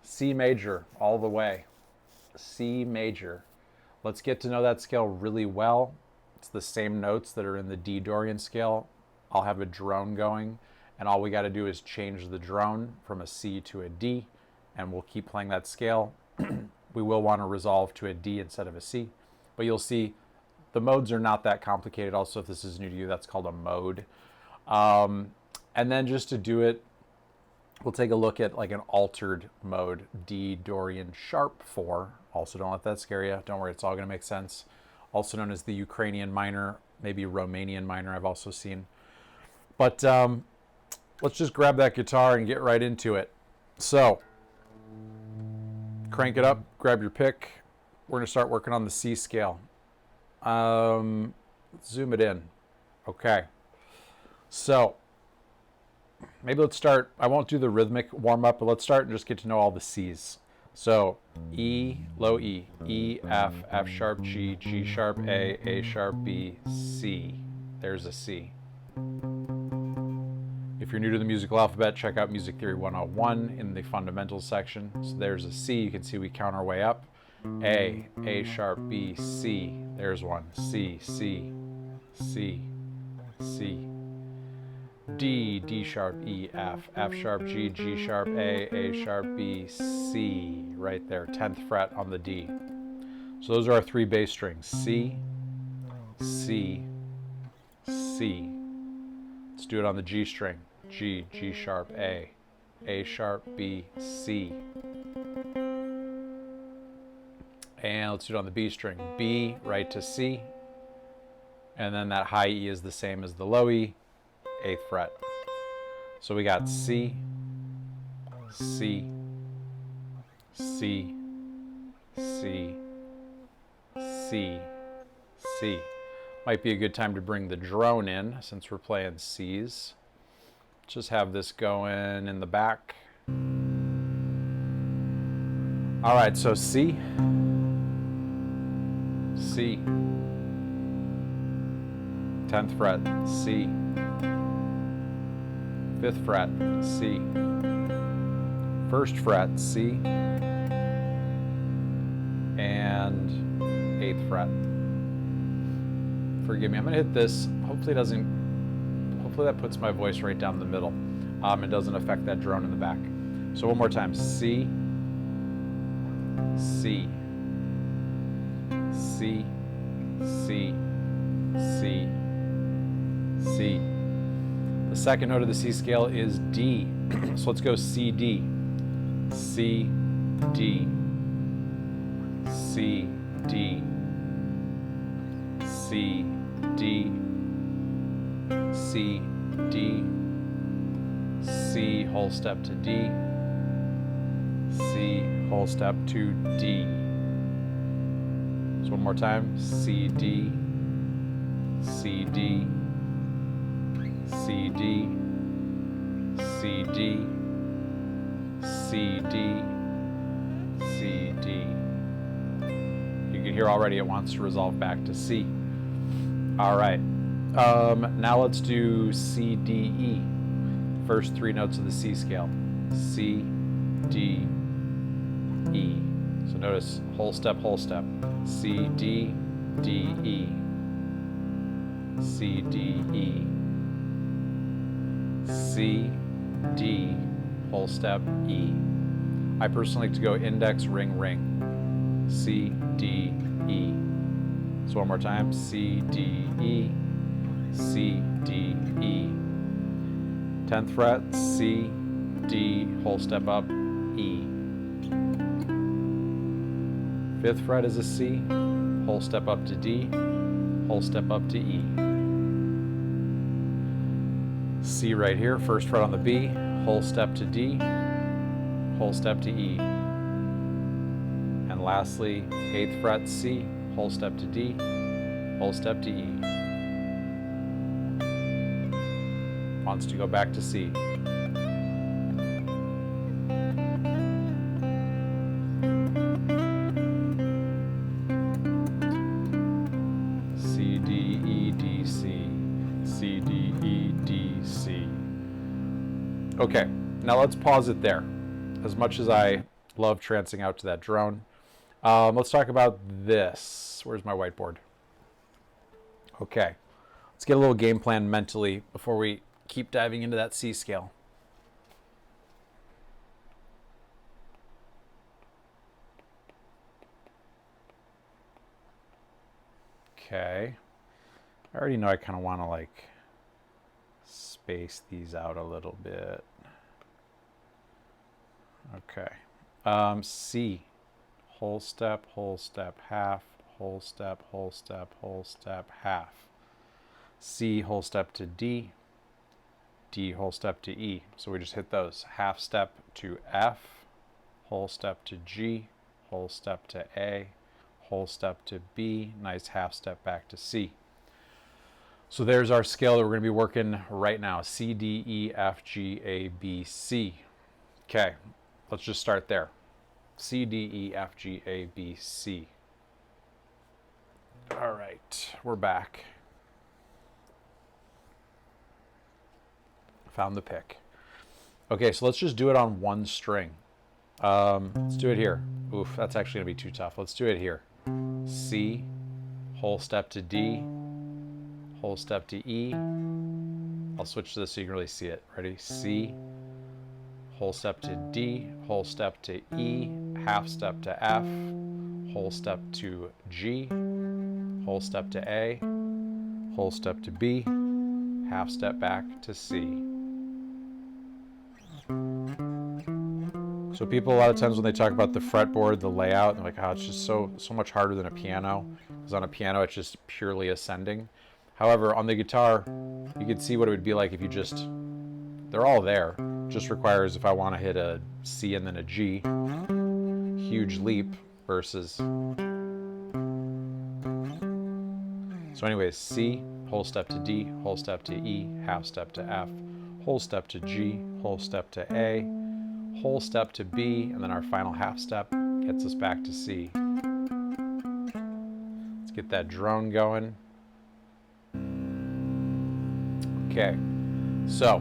C major all the way. C major. Let's get to know that scale really well. It's the same notes that are in the D Dorian scale. I'll have a drone going, and all we got to do is change the drone from a C to a D, and we'll keep playing that scale. We will want to resolve to a D instead of a C, but you'll see the modes are not that complicated. Also, if this is new to you, that's called a mode. And then just to do it, we'll take a look at like an altered mode, D Dorian sharp 4. Also, don't let that scare you. Don't worry, it's all going to make sense. Also known as the Ukrainian minor, maybe Romanian minor I've also seen. But let's just grab that guitar and get right into it. So, crank it up, grab your pick. We're going to start working on the C scale. Let's zoom it in. Okay. So, maybe let's start, I won't do the rhythmic warm-up, but let's start and just get to know all the C's. So, E, low E, E, F, F sharp G, G sharp A sharp B, C. There's a C. If you're new to the musical alphabet, check out Music Theory 101 in the fundamentals section. So there's a C. You can see we count our way up. A sharp B, C. There's one. C, C, C, C. D, D sharp E, F, F sharp G, G sharp A sharp B, C. Right there, 10th fret on the D. So those are our three bass strings. C, C, C. Let's do it on the G string. G, G sharp A sharp B, C. And let's do it on the B string. B, right to C. And then that high E is the same as the low E, 8th fret. So we got C, C, C, C, C, C. Might be a good time to bring the drone in since we're playing C's. Just have this going in the back. All right, so C, C, 10th fret, C, 5th fret, C, 1st fret, C, and 8th fret. Forgive me, I'm gonna hit this. Hopefully that puts my voice right down the middle. It doesn't affect that drone in the back. So one more time, C, C, C, C, C, C. The second note of the C scale is D. So let's go C, D, C, D, C, D, C, D, C, D, C, whole step to D, C, whole step to D. So one more time, C, D, C, D, C, D, C, D, C, D, C, D. You can hear already it wants to resolve back to C. All right, now let's do C, D, E. First three notes of the C scale. C, D, E. So notice whole step, C, D, D, E. C, D, E. C, D, whole step, E. I personally like to go index, ring, ring. C, D, E. So one more time, C, D, E, C, D, E. 10th fret, C, D, whole step up, E. 5th fret is a C, whole step up to D, whole step up to E. C right here, 1st fret on the B, whole step to D, whole step to E. And lastly, 8th fret C, whole step to D, whole step to E. Wants to go back to C. C, D, E, D, C. C, D, E, D, C. Okay, now let's pause it there. As much as I Love trancing out to that drone. Let's talk about this. Where's my whiteboard? Okay, let's get a little game plan mentally before we keep diving into that C scale. Okay, I already know I kind of want to like space these out a little bit. Okay, C, whole step, half, whole step, half. C, whole step to D, D, whole step to E. So we just hit those. Half step to F, whole step to G, whole step to A, whole step to B, nice half step back to C. So there's our scale that we're going to be working right now. C, D, E, F, G, A, B, C. Okay, let's just start there. C, D, E, F, G, A, B, C. All right, we're back. Found the pick. Okay, so let's just do it on one string. Let's do it here. Oof, that's actually gonna be too tough. Let's do it here. C, whole step to D, whole step to E. I'll switch to this so you can really see it. Ready? C, whole step to D, whole step to E, half step to F, whole step to G, whole step to A, whole step to B, half step back to C. So people a lot of times when they talk about the fretboard, the layout, they're like, oh, it's just so much harder than a piano. Because on a piano, it's just purely ascending. However, on the guitar, you can see what it would be like if you just, they're all there. Just requires if I want to hit a C and then a G, huge leap versus. So anyways, C, whole step to D, whole step to E, half step to F, whole step to G, whole step to A, whole step to B, and then our final half step gets us back to C. Let's get that drone going. Okay, so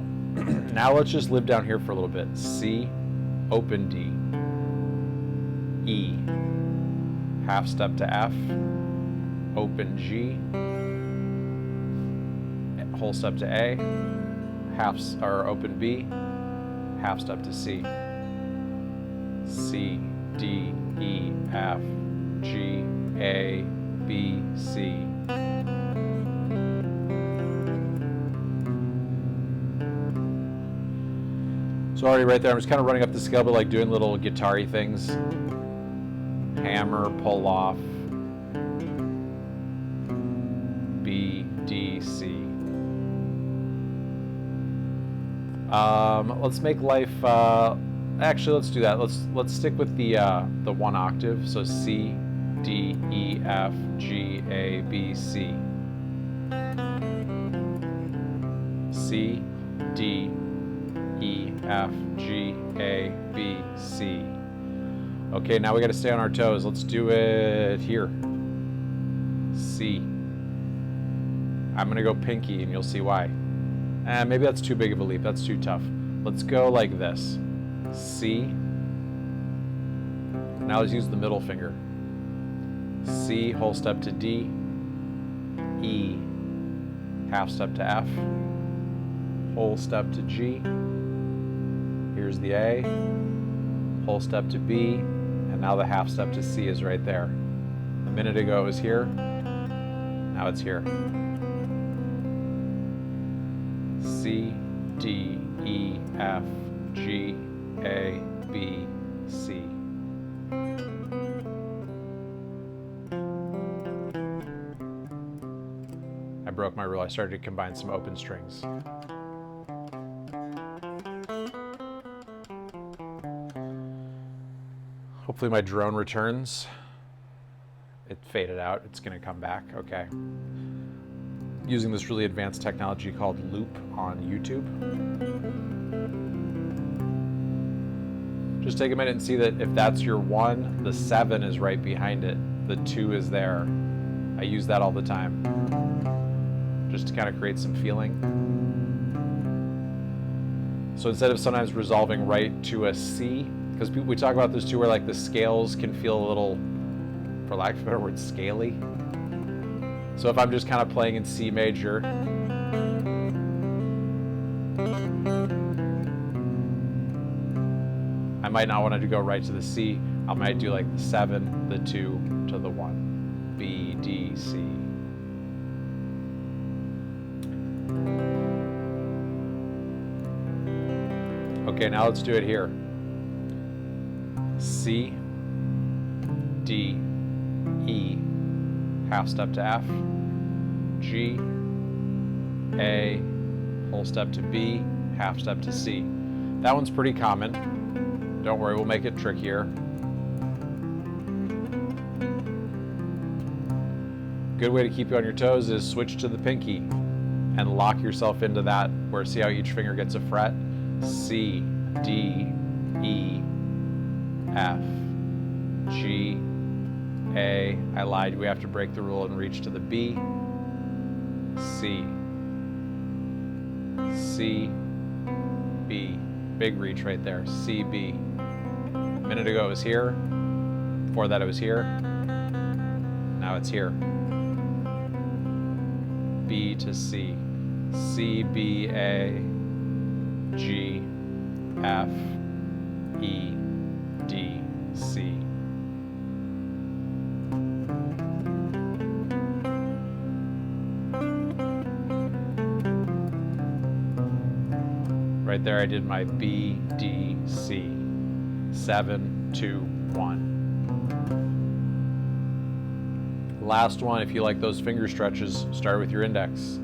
now let's just live down here for a little bit. C, open D, E, half step to F, open G, whole step to A, or open B, half step to C. C, D, E, F, G, A, B, C. So already right there, I'm just kind of running up the scale, but like doing little guitar-y things. Hammer, pull off, B, D, C. Let's make life, actually let's do that. Let's stick with the one octave. So C, D, E, F, G, A, B, C. C, D, E, F, G, A, B, C. Okay, now we got to stay on our toes. Let's do it here. C. I'm going to go pinky and you'll see why. Maybe that's too big of a leap. That's too tough. Let's go like this. C. Now let's use the middle finger. C, whole step to D. E, half step to F. Whole step to G. Here's the A. Whole step to B. And now the half step to C is right there. A minute ago it was here. Now it's here. C, D, E, F, G, A, B, C. I broke my rule. I started to combine some open strings. Hopefully my drone returns. It faded out. It's going to come back. Okay. Using this really advanced technology called Loop on YouTube. Just take a minute and see that if that's your 1, the 7 is right behind it. The 2 is there. I use that all the time. Just to kind of create some feeling. So instead of sometimes resolving right to a C, because we talk about this too, where like the scales can feel a little, for lack of a better word, scaly. So if I'm just kind of playing in C major, I might not want to go right to the C. I might do like the 7, the 2 to the 1, B, D, C. Okay, now let's do it here. C, D, E, half step to F, G, A, whole step to B, half step to C. That one's pretty common. Don't worry, we'll make it trickier. Good way to keep you on your toes is switch to the pinky and lock yourself into that, where see how each finger gets a fret? C, D, E, F, G, A. I lied, we have to break the rule and reach to the B, C, C, B. Big reach right there, C, B. A minute ago it was here, before that it was here, now it's here. B to C, C, B, A, G, F, E, D, C. Right there I did my B, D, C. 7, 2, 1. Last one, if you like those finger stretches, start with your index.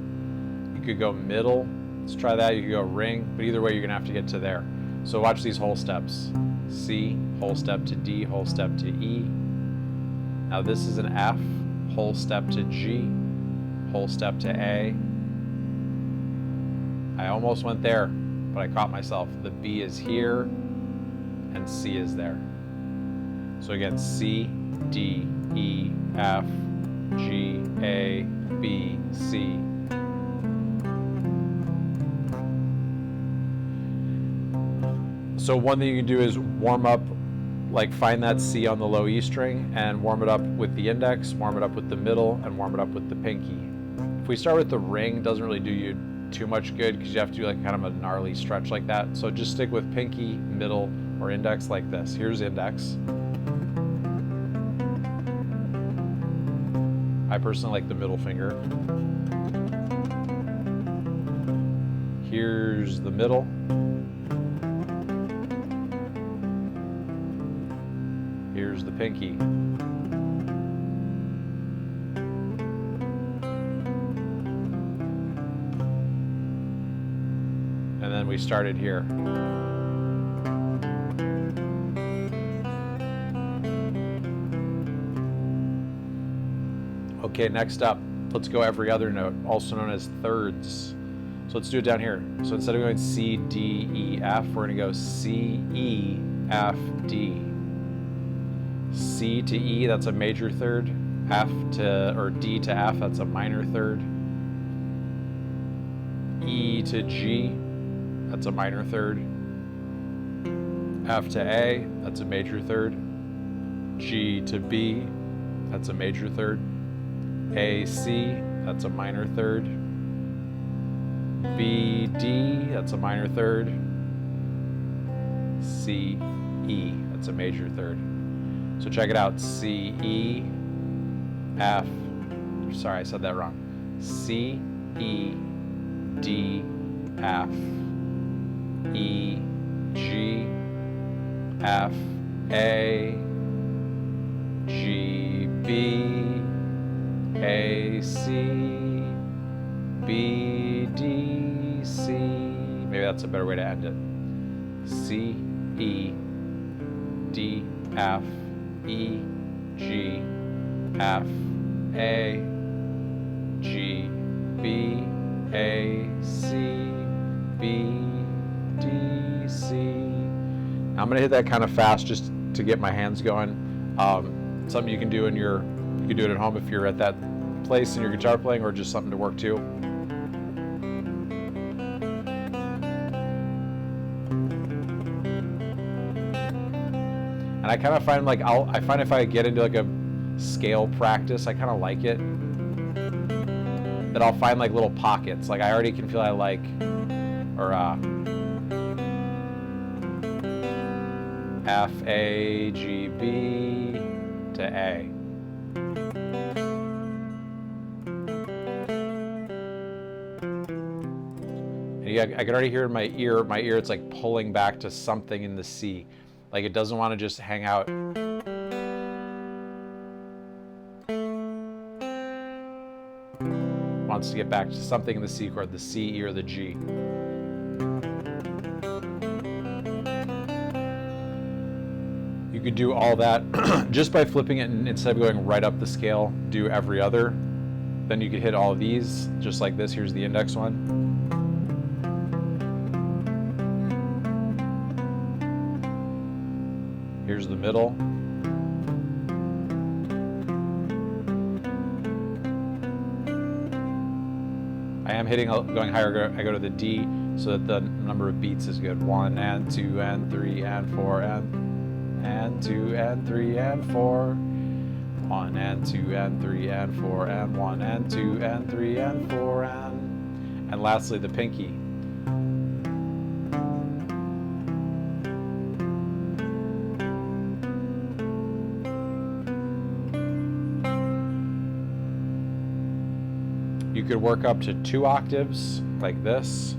You could go middle, let's try that. You could go ring, but either way you're gonna have to get to there. So watch these whole steps. C, whole step to D, whole step to E. Now this is an F, whole step to G, whole step to A. I almost went there, but I caught myself. The B is here, and C is there. So again, C, D, E, F, G, A, B, C. So one thing you can do is warm up, like find that C on the low E string and warm it up with the index, warm it up with the middle, and warm it up with the pinky. If we start with the ring, doesn't really do you too much good because you have to do like kind of a gnarly stretch like that. So just stick with pinky, middle, or index like this. Here's index. I personally like the middle finger. Here's the middle. Here's the pinky. And then we started here. Okay, next up, let's go every other note, also known as thirds. So let's do it down here. So instead of going C, D, E, F, we're gonna go C, E, F, D. C to E, that's a major third. F to, or D to F, that's a minor third. E to G, that's a minor third. F to A, that's a major third. G to B, that's a major third. A, C, that's a minor third. B, D, that's a minor third. C, E, that's a major third. So check it out, C, E, F, sorry, I said that wrong. C, E, D, F, E, G, F, A, G, B, A, C, B, D, C. Maybe that's a better way to end it. C, E, D, F, E, G, F, A, G, B, A, C, B, D, C. Now I'm gonna hit that kind of fast just to get my hands going. Something you can do you can do it at home if you're at that place in your guitar playing, or just something to work to. I kind of find like I find if I get into like a scale practice, I kind of like it. That I'll find like little pockets. Like I already can feel I like, or F, A, G, B to A. And I can already hear in my ear, it's like pulling back to something in the C. Like it doesn't want to just hang out. Wants to get back to something in the C chord, the C, E, or the G. You could do all that just by flipping it, and instead of going right up the scale, do every other. Then you could hit all of these just like this. Here's the index one. Here's the middle. I am hitting, going higher, I go to the D so that the number of beats is good. 1 and 2 and 3 and 4 and 2 and 3 and 4. 1 and 2 and 3 and 4 and 1 and 2 and 3 and 4 and lastly the pinky. You could work up to 2 octaves like this.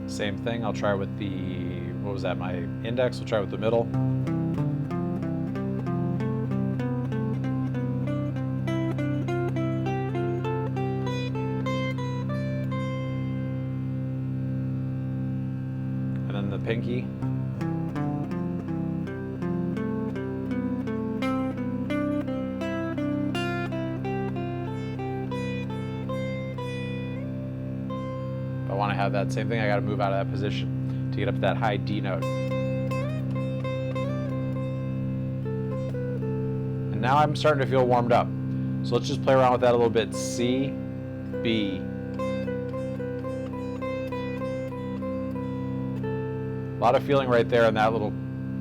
Same thing, I'll try with the, what was that, my index, we'll try with the middle. And then the pinky. I want to have that same thing, I got to move out of that position to get up to that high D note. And now I'm starting to feel warmed up. So let's just play around with that a little bit. C, B. A lot of feeling right there in that little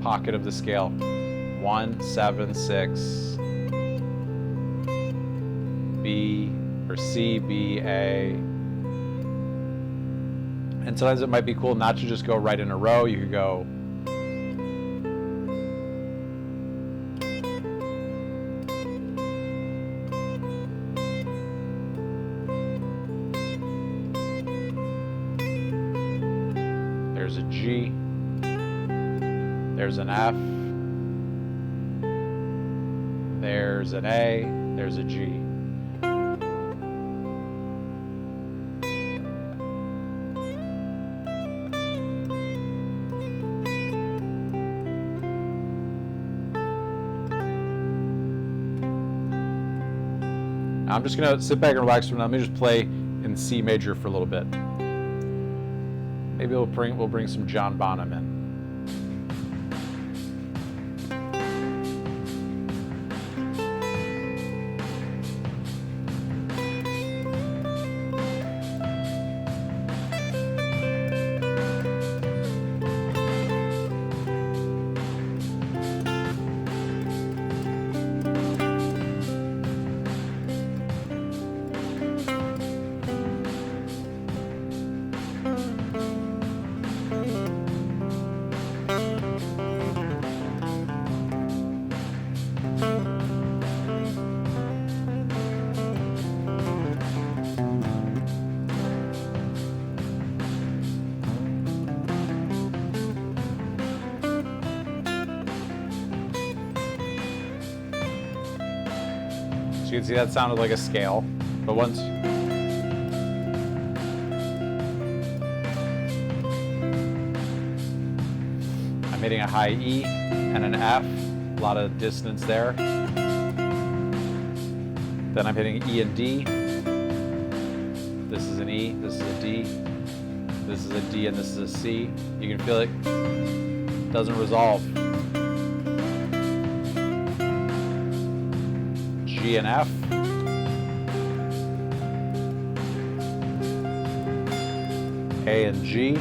pocket of the scale. 1, 7, 6. B, or C, B, A. And sometimes it might be cool not to just go right in a row. You could go there's a G, there's an F, there's an A, there's a G. I'm just gonna sit back and relax for now. Let me just play in C major for a little bit. Maybe we'll bring some John Bonham in. You can see that sounded like a scale, but once I'm hitting a high E and an F, a lot of dissonance there. Then I'm hitting E and D. This is an E, this is a D, this is a D, and this is a C. You can feel it doesn't resolve. G and F. A and G.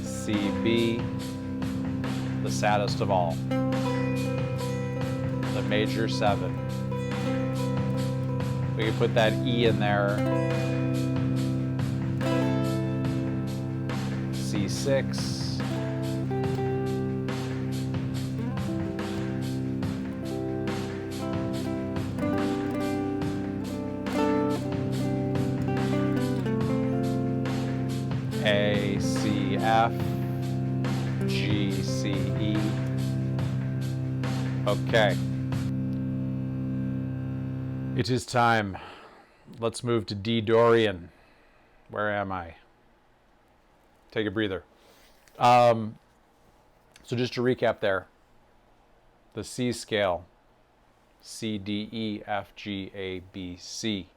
C, B, the saddest of all, the major 7. We can put that E in there. C6. A, C, F, G, C, E. Okay. It is time. Let's move to D Dorian. Where am I? Take a breather. So just to recap there, the C scale, C, D, E, F, G, A, B, C.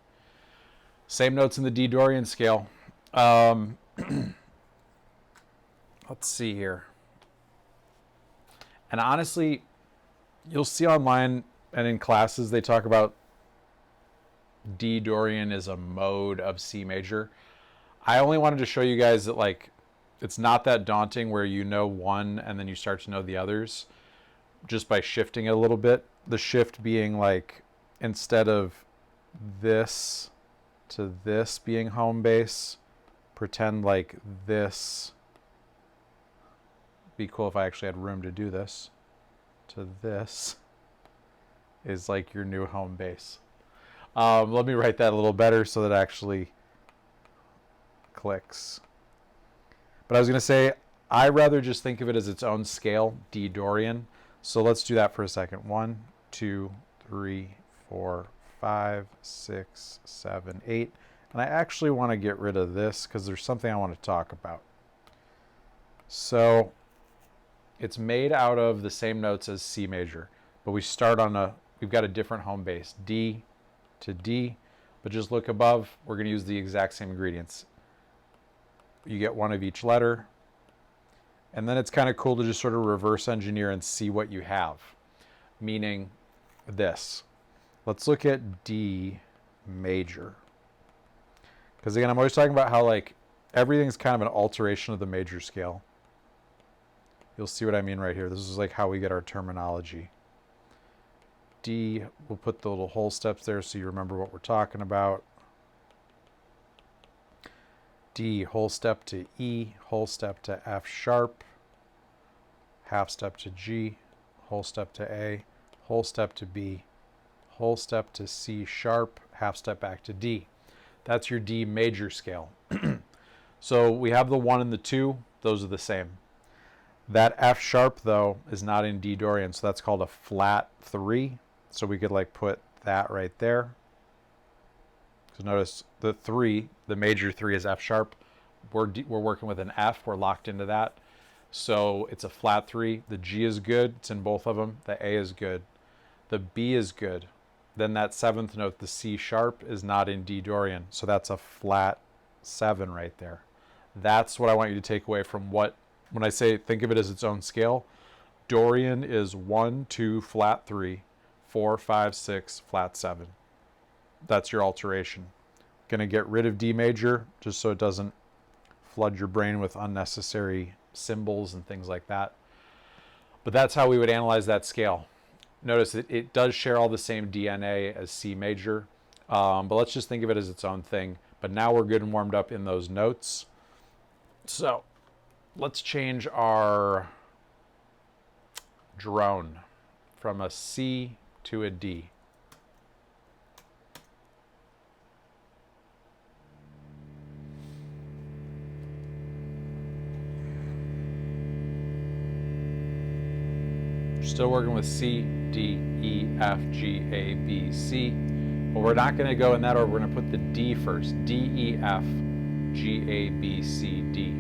Same notes in the D Dorian scale. Let's see here. And honestly, you'll see online and in classes they talk about D Dorian is a mode of C major. I only wanted to show you guys that like it's not that daunting where you know one and then you start to know the others just by shifting it a little bit. The shift being like instead of this to this being home base, pretend like this. Be cool if I actually had room to do this. To this is like your new home base. Let me write that a little better so that it actually clicks. But I was going to say, I rather just think of it as its own scale, D Dorian. So let's do that for a second. 1, 2, 3, 4, 5, 6, 7, 8. And I actually want to get rid of this because there's something I want to talk about. So it's made out of the same notes as C major, but we start on we've got a different home base, D to D, but just look above, we're going to use the exact same ingredients. You get one of each letter, and then it's kind of cool to just sort of reverse engineer and see what you have, meaning this. Let's look at D major. Because again, I'm always talking about how like everything's kind of an alteration of the major scale. You'll see what I mean right here. This is like how we get our terminology. D, we'll put the little whole steps there so you remember what we're talking about. D, whole step to E, whole step to F sharp, half step to G, whole step to A, whole step to B, whole step to C sharp, half step back to D. That's your D major scale. So we have the 1 and the 2, those are the same. That F sharp though is not in D Dorian, so that's called a flat 3. So we could like put that right there. So notice the 3, the major 3 is F sharp. We're working with an F, we're locked into that. So it's a flat 3. The G is good, it's in both of them. The A is good. The B is good. Then that 7th note, the C sharp, is not in D Dorian. So that's a flat 7 right there. That's what I want you to take away from when I say think of it as its own scale. Dorian is 1, 2, flat 3, 4, 5, 6, flat 7. That's your alteration. Going to get rid of D major just so it doesn't flood your brain with unnecessary symbols and things like that. But that's how we would analyze that scale. Notice that it does share all the same DNA as C major, but let's just think of it as its own thing. But now we're good and warmed up in those notes. So let's change our drone from a C to a D. Still working with C, D, E, F, G, A, B, C. But we're not going to go in that order. We're going to put the D first. D, E, F, G, A, B, C, D.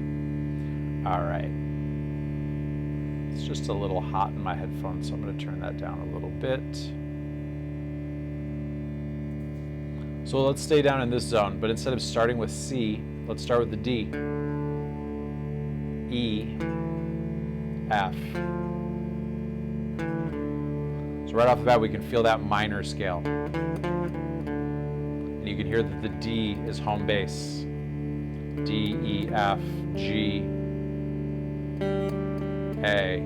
All right. It's just a little hot in my headphones, so I'm going to turn that down a little bit. So let's stay down in this zone, but instead of starting with C, let's start with the D. E, F. So right off the bat, we can feel that minor scale. And you can hear that the D is home bass. D, E, F, G, A,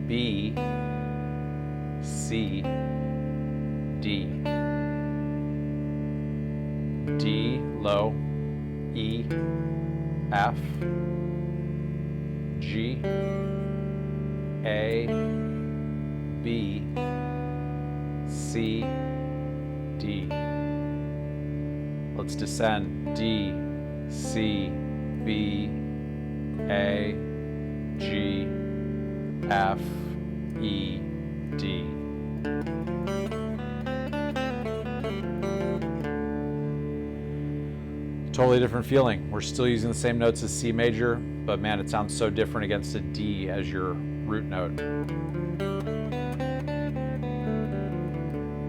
B, C, D. D, low, E, F, G, A, B, C, D. Let's descend. D, C, B, A, G, F, E, D. Totally different feeling. We're still using the same notes as C major, but man, it sounds so different against a D as your root note.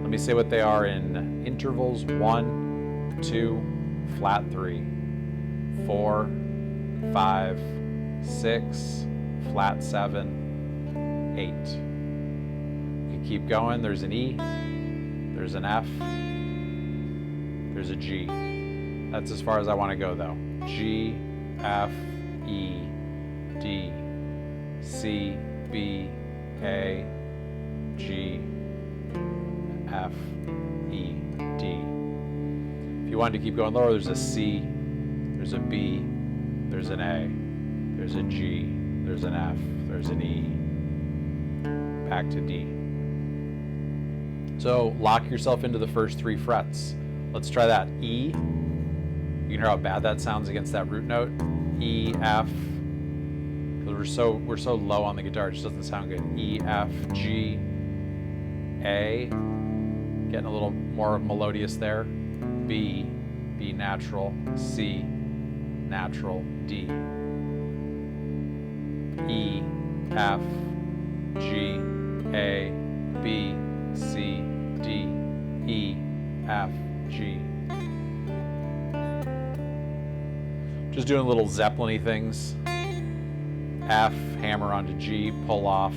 Let me say what they are in intervals: 1, 2, flat 3, 4, 5, 6, flat 7, 8. You can keep going. There's an E, there's an F, there's a G. That's as far as I want to go though. G, F, E, D, C, B, A, G, F, E, D. If you wanted to keep going lower, there's a C, there's a B, there's an A, there's a G, there's an F, there's an E, back to D. So lock yourself into the first 3 frets. Let's try that. E. You can hear how bad that sounds against that root note. E, F, because we're so low on the guitar, it just doesn't sound good. E, F, G, A, getting a little more melodious there. B, B natural, C, natural, D. E, F, G, A, B, C, D, E, F, G. Just doing little Zeppelin-y things. F, hammer onto G, pull off.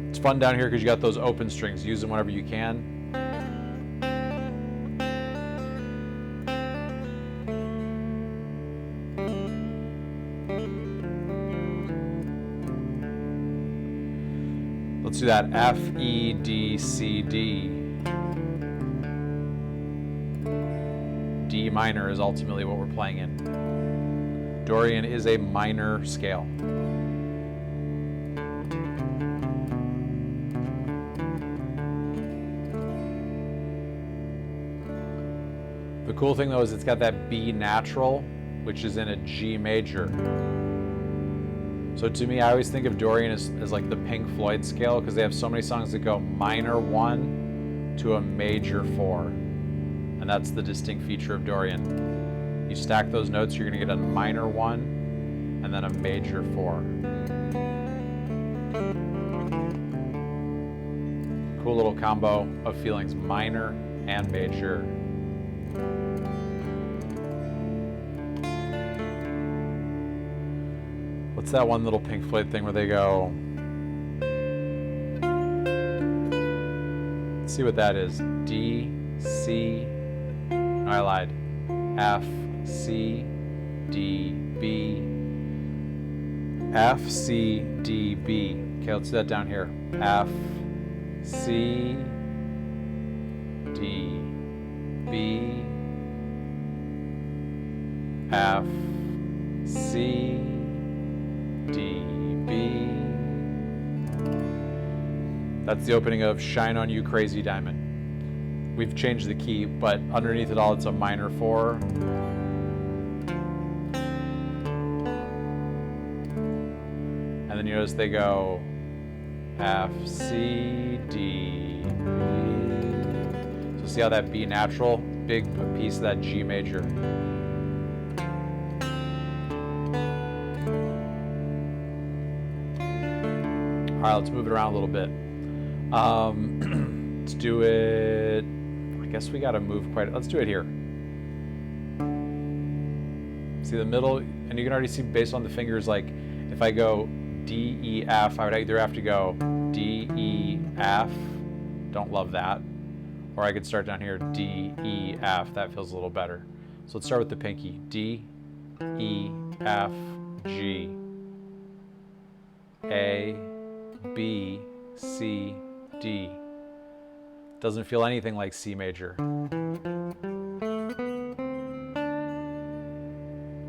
It's fun down here because you got those open strings. Use them whenever you can. Let's do that. F, E, D, C, D. D minor is ultimately what we're playing in. Dorian is a minor scale. The cool thing though is it's got that B natural, which is in a G major. So to me, I always think of Dorian as like the Pink Floyd scale because they have so many songs that go minor 1 to a major 4. And that's the distinct feature of Dorian. You stack those notes, you're going to get a minor 1 and then a major 4. Cool little combo of feelings, minor and major. What's that one little Pink Floyd thing where they go? Let's see what that is. D, C, no, I lied. F, C, D, B, F, C, D, B. Okay, let's do that down here. F, C, D, B, F, C, D, B. That's the opening of Shine On You Crazy Diamond. We've changed the key, but underneath it all, it's a minor 4. And then you notice they go F, C, D, B. So see how that B natural, big piece of that G major. All right, let's move it around a little bit. Let's do it. I guess we got to move quite. Let's do it here. See the middle, and you can already see based on the fingers. Like if I go D, E, F, I would either have to go D, E, F, Don't love that. Or I could start down here, D, E, F. That feels a little better. So let's start with the pinky. D, E, F, G, A, B, C, D. Doesn't feel anything like C major.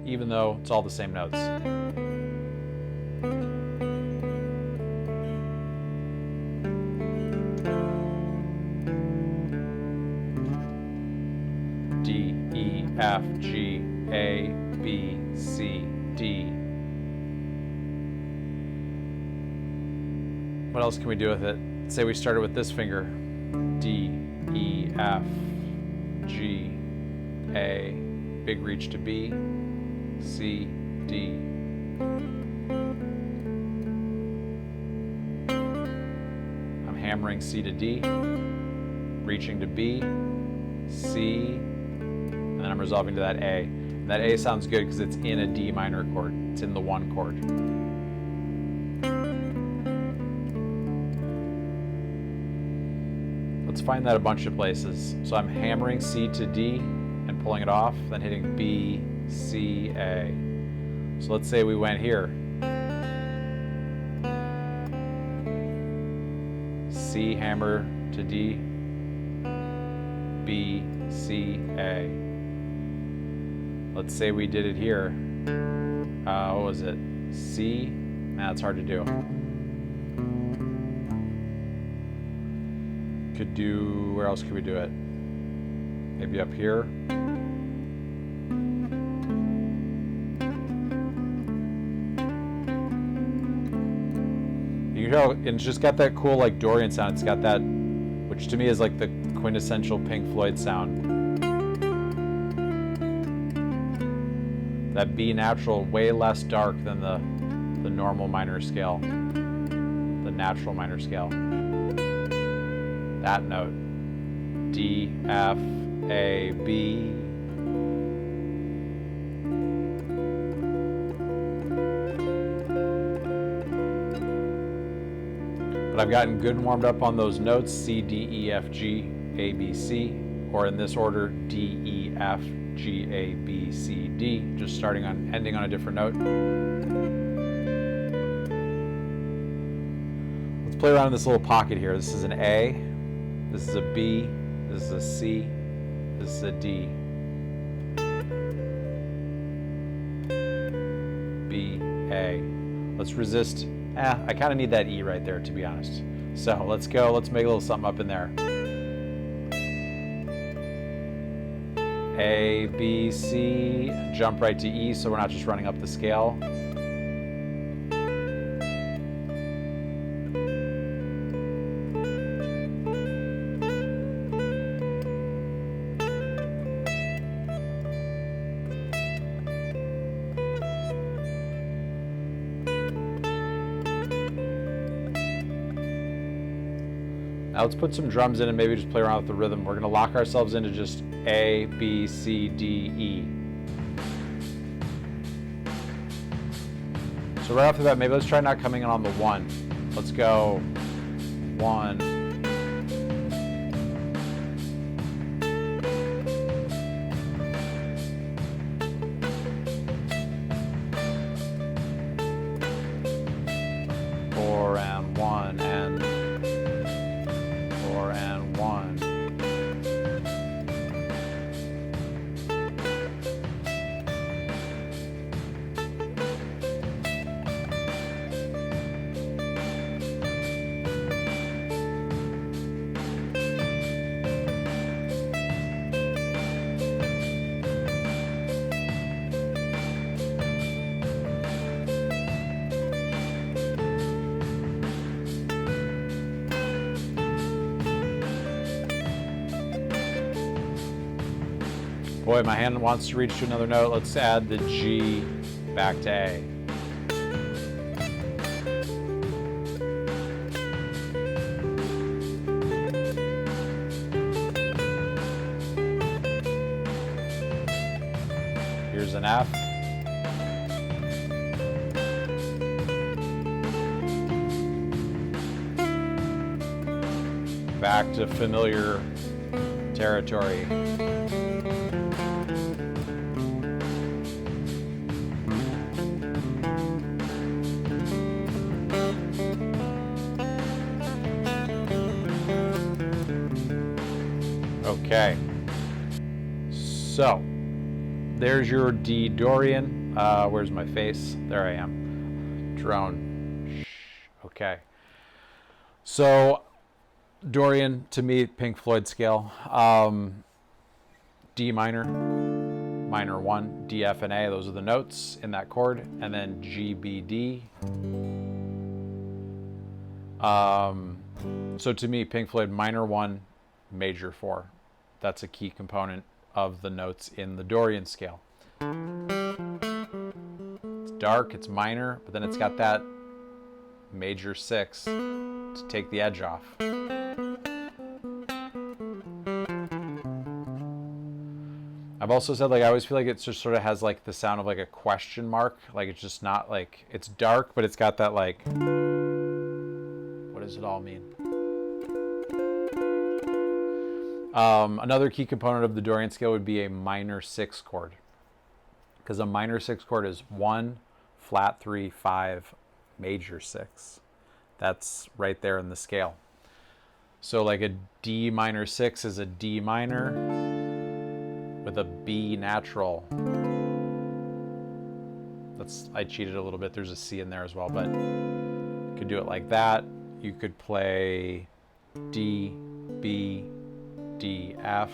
Even though it's all the same notes. D, E, F, G, A, B, C, D. What else can we do with it? Say we started with this finger. D, E, F, G, A, big reach to B, C, D. I'm hammering C to D, reaching to B, C, and then I'm resolving to that A. And that A sounds good because it's in a D minor chord. It's in the 1 chord. Let's find that a bunch of places. So I'm hammering C to D and pulling it off, then hitting B, C, A. So let's say we went here. C, hammer to D, B, C, A. Let's say we did it here. What was it? C? Nah, it's hard to do. Could do, where else could we do it? Maybe up here. You can tell it's just got that cool like Dorian sound. It's got that, which to me is like the quintessential Pink Floyd sound. That B natural, way less dark than the normal minor scale, the natural minor scale. That note, D, F, A, B. But I've gotten good and warmed up on those notes, C, D, E, F, G, A, B, C, or in this order, D, E, F, G, A, B, C, D, just starting on, ending on a different note. Let's play around in this little pocket here. This is an A, this is a B, this is a C, this is a D. B, A. Let's resist. I kind of need that E right there, to be honest. So let's go, let's make a little something up in there. A, B, C, jump right to E so we're not just running up the scale. Now let's put some drums in and maybe just play around with the rhythm. We're going to lock ourselves into just A, B, C, D, E. So right off the bat, maybe let's try not coming in on the 1. Let's go 1. Four and 1 and 4 and 1. Boy, my hand wants to reach to another note. Let's add the G back to A. Here's an F. Back to familiar territory. Okay, so there's your D Dorian. Where's my face? There I am. Drone. Okay. So Dorian, to me, Pink Floyd scale. D minor, minor 1, D, F, and A. Those are the notes in that chord. And then G, B, D. So to me, Pink Floyd, minor 1, major 4. That's a key component of the notes in the Dorian scale. It's dark, it's minor, but then it's got that major 6 to take the edge off. I've also said, like, I always feel like it just sort of has like the sound of like a question mark. Like it's just not like, it's dark, but it's got that like, what does it all mean? Another key component of the Dorian scale would be a minor 6 chord, because a minor 6 chord is 1, flat 3, 5, major 6. That's right there in the scale. So like a D minor 6 is a D minor with a B natural. I cheated a little bit. There's a C in there as well, but you could do it like that. You could play D, B, D, F.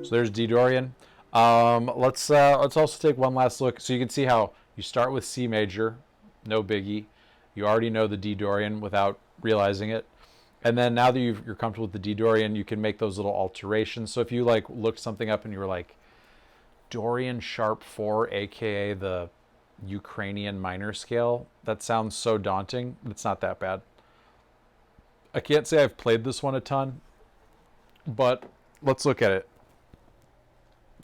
So there's D Dorian. Let's also take one last look. So you can see how you start with C major, no biggie. You already know the D Dorian without realizing it. And then now that you're comfortable with the D Dorian, you can make those little alterations. So if you like looked something up and you were like, Dorian sharp 4, aka the Ukrainian minor scale, that sounds so daunting. It's not that bad. I can't say I've played this one a ton, but let's look at it.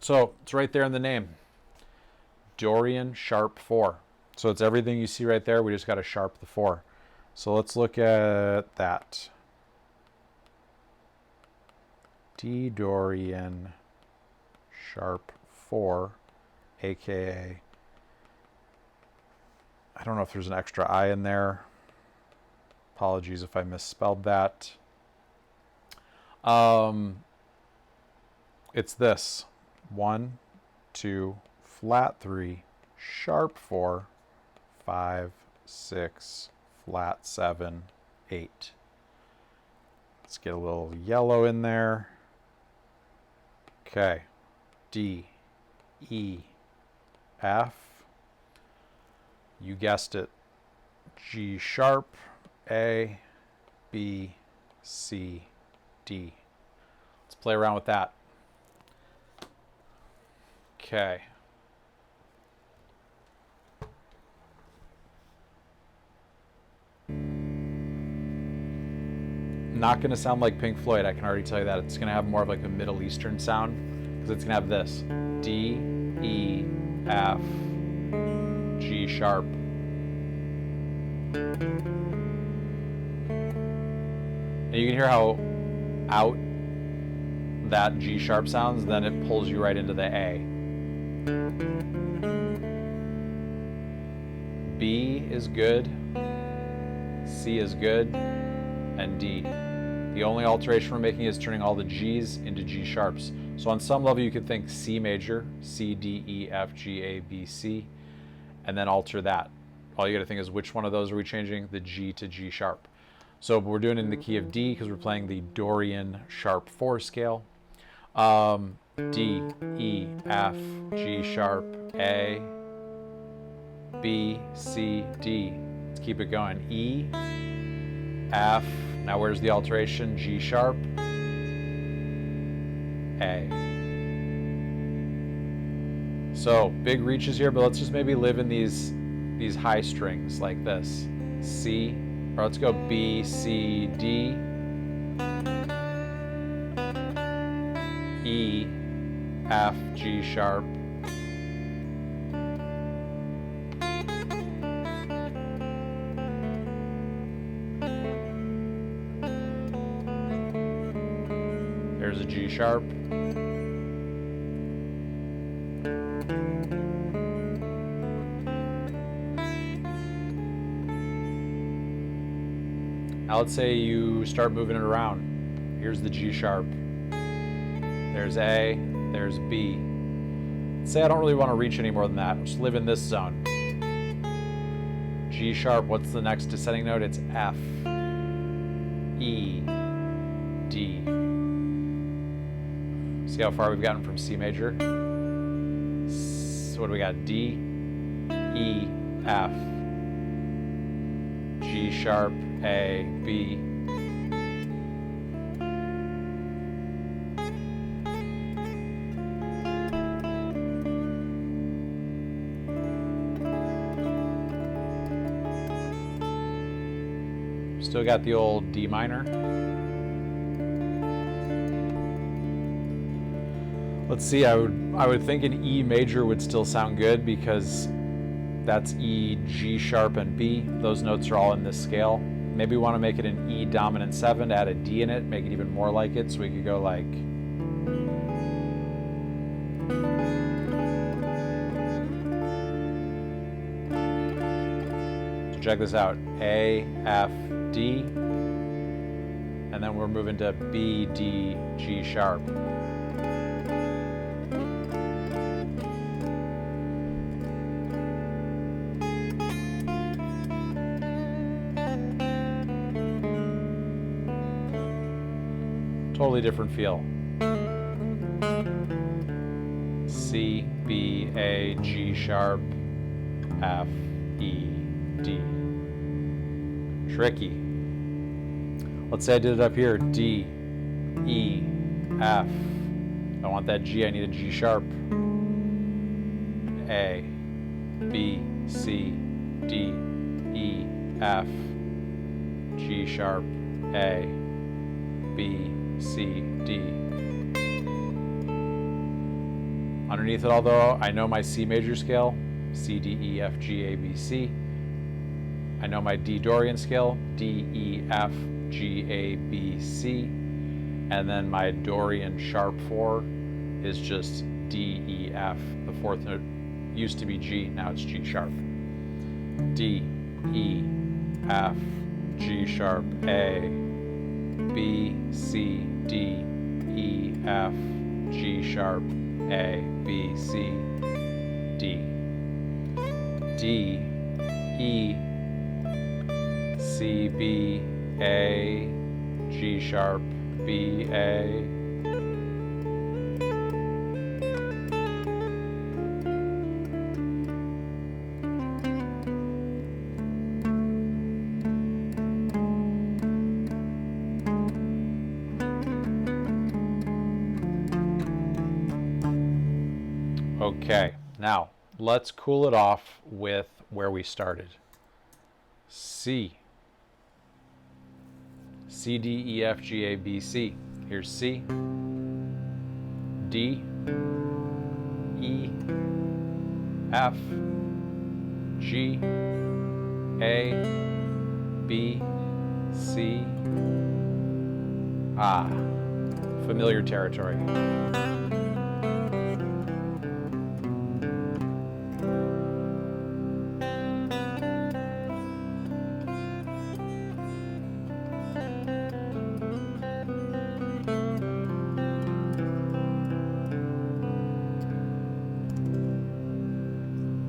So it's right there in the name, Dorian sharp 4. So it's everything you see right there. We just got to sharp the 4. So let's look at that. D Dorian sharp 4, aka, I don't know if there's an extra I in there. Apologies if I misspelled that. It's this. 1, 2, flat 3, sharp 4, 5, 6, flat 7, 8. Let's get a little yellow in there. Okay. D, E, F. You guessed it. G sharp, A, B, C, D. Let's play around with that. Okay. Not going to sound like Pink Floyd, I can already tell you that. It's going to have more of like a Middle Eastern sound, because it's going to have this. D, E, F, G sharp. And you can hear how out that G sharp sounds, then it pulls you right into the A. B is good, C is good, and D. The only alteration we're making is turning all the G's into G sharps. So on some level you could think C major, C, D, E, F, G, A, B, C, and then alter that. All you gotta think is which one of those are we changing? The G to G sharp. So we're doing it in the key of D because we're playing the Dorian sharp 4 scale. D, E, F, G sharp, A, B, C, D. Let's keep it going. E, F. Now where's the alteration? G sharp, A. So big reaches here, but let's just maybe live in these high strings like this. C, or let's go B, C, D, E, F, G sharp, sharp. Now let's say you start moving it around. Here's the G sharp. There's A, there's B. Say I don't really want to reach any more than that. Just live in this zone. G sharp, what's the next descending note? It's F, E, D. See how far we've gotten from C major? So what do we got? D, E, F, G sharp, A, B. Still got the old D minor. Let's see, I would think an E major would still sound good because that's E, G sharp, and B. Those notes are all in this scale. Maybe we want to make it an E dominant 7, add a D in it, make it even more like it, so we could go like... So check this out, A, F, D, and then we're moving to B, D, G sharp. Totally different feel. C, B, A, G sharp, F, E, D. Tricky. Let's say I did it up here. D, E, F. If I want that G, I need a G sharp. A, B, C, D, E, F, G sharp, A, B, C, D. Underneath it all though, I know my C major scale, C, D, E, F, G, A, B, C. I know my D Dorian scale, D, E, F, G, A, B, C. And then my Dorian sharp 4 is just D, E, F. The fourth note used to be G, now it's G sharp. D, E, F, G sharp, A, B, C, D, E, F, G sharp, A, B, C, D. D, E, C, B, A, G sharp, B, A. Okay, now let's cool it off with where we started. C. C, D, E, F, G, A, B, C. Here's C. D. E. F. G. A. B. C. Ah, familiar territory.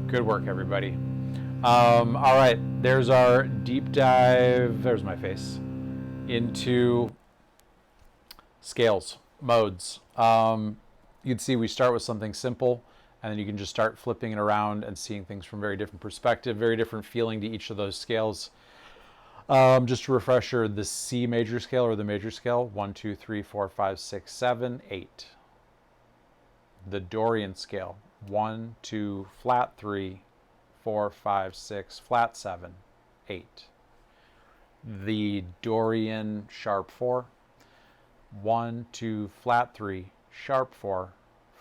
Good work, everybody. All right, there's our deep dive, there's my face, into scales, modes. You'd see we start with something simple, and then you can just start flipping it around and seeing things from very different perspective, very different feeling to each of those scales. Just a refresher, the C major scale or the major scale, 1, 2, 3, 4, 5, 6, 7, 8. The Dorian scale, 1, 2, flat 3, 4, 5, 6, flat 7, 8. The Dorian sharp 4, 1, 2, flat 3, sharp 4,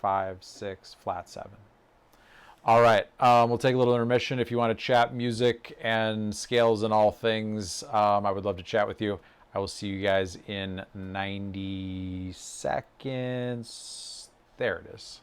5, 6, flat 7. All right, we'll take a little intermission. If you want to chat music and scales and all things, I would love to chat with you. I will see you guys in 90 seconds. There it is.